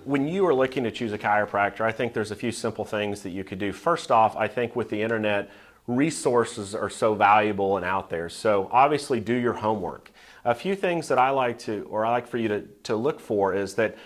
When you are looking to choose a chiropractor, I think there's a few simple things that you could do. First off, I think with the internet, resources are so valuable and out there. So obviously do your homework. A few things that I like for you to look for is that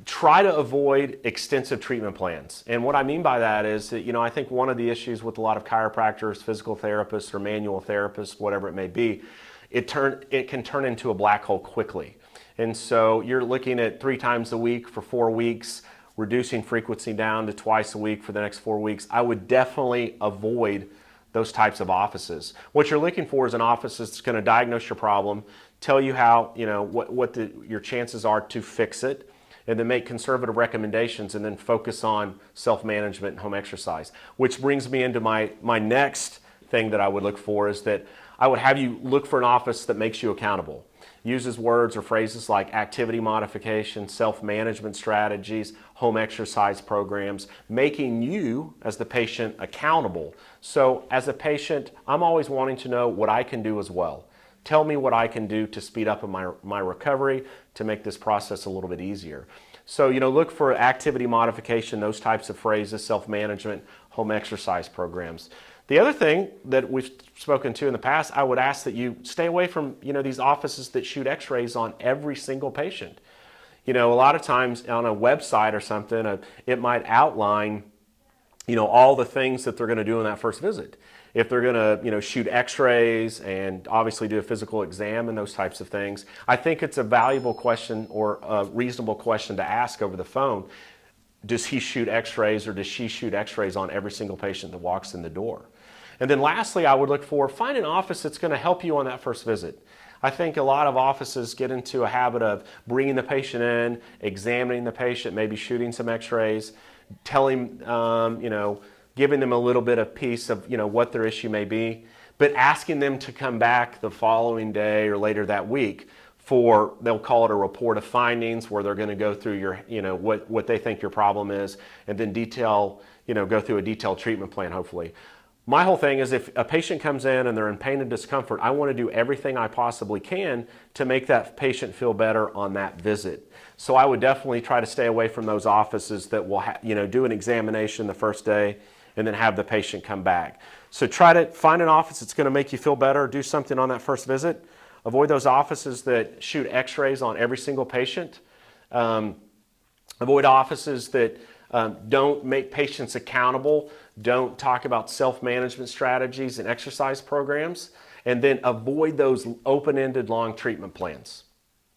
try to avoid extensive treatment plans. And what I mean by that is that, I think one of the issues with a lot of chiropractors, physical therapists, or manual therapists, whatever it may be, it can turn into a black hole quickly. And so you're looking at 3 times a week for 4 weeks, reducing frequency down to twice a week for the next 4 weeks. I would definitely avoid those types of offices. What you're looking for is an office that's going to diagnose your problem, tell you how, what your chances are to fix it, and then make conservative recommendations, and then focus on self-management and home exercise. Which brings me into my next thing that I would look for is that I would have you look for an office that makes you accountable. Uses words or phrases like activity modification, self-management strategies, home exercise programs, making you as the patient accountable. So as a patient, I'm always wanting to know what I can do as well. Tell me what I can do to speed up my recovery, to make this process a little bit easier. So, look for activity modification, those types of phrases, self-management, home exercise programs. The other thing that we've spoken to in the past, I would ask that you stay away from, these offices that shoot X-rays on every single patient. A lot of times on a website or something, it might outline, all the things that they're going to do in that first visit. If they're going to, shoot X-rays and obviously do a physical exam and those types of things, I think it's a valuable question or a reasonable question to ask over the phone. Does he shoot X-rays or does she shoot X-rays on every single patient that walks in the door? And then lastly, I would look for, find an office that's going to help you on that first visit. I think a lot of offices get into a habit of bringing the patient in, examining the patient, maybe shooting some X-rays, telling, giving them a little bit of piece of, what their issue may be, but asking them to come back the following day or later that week for, they'll call it a report of findings, where they're going to go through your, what they think your problem is, and then go through a detailed treatment plan, hopefully. My whole thing is, if a patient comes in and they're in pain and discomfort, I want to do everything I possibly can to make that patient feel better on that visit. So I would definitely try to stay away from those offices that will do an examination the first day and then have the patient come back. So try to find an office that's going to make you feel better, do something on that first visit. Avoid those offices that shoot X-rays on every single patient. Avoid offices that don't make patients accountable, don't talk about self-management strategies and exercise programs, and then avoid those open-ended long treatment plans.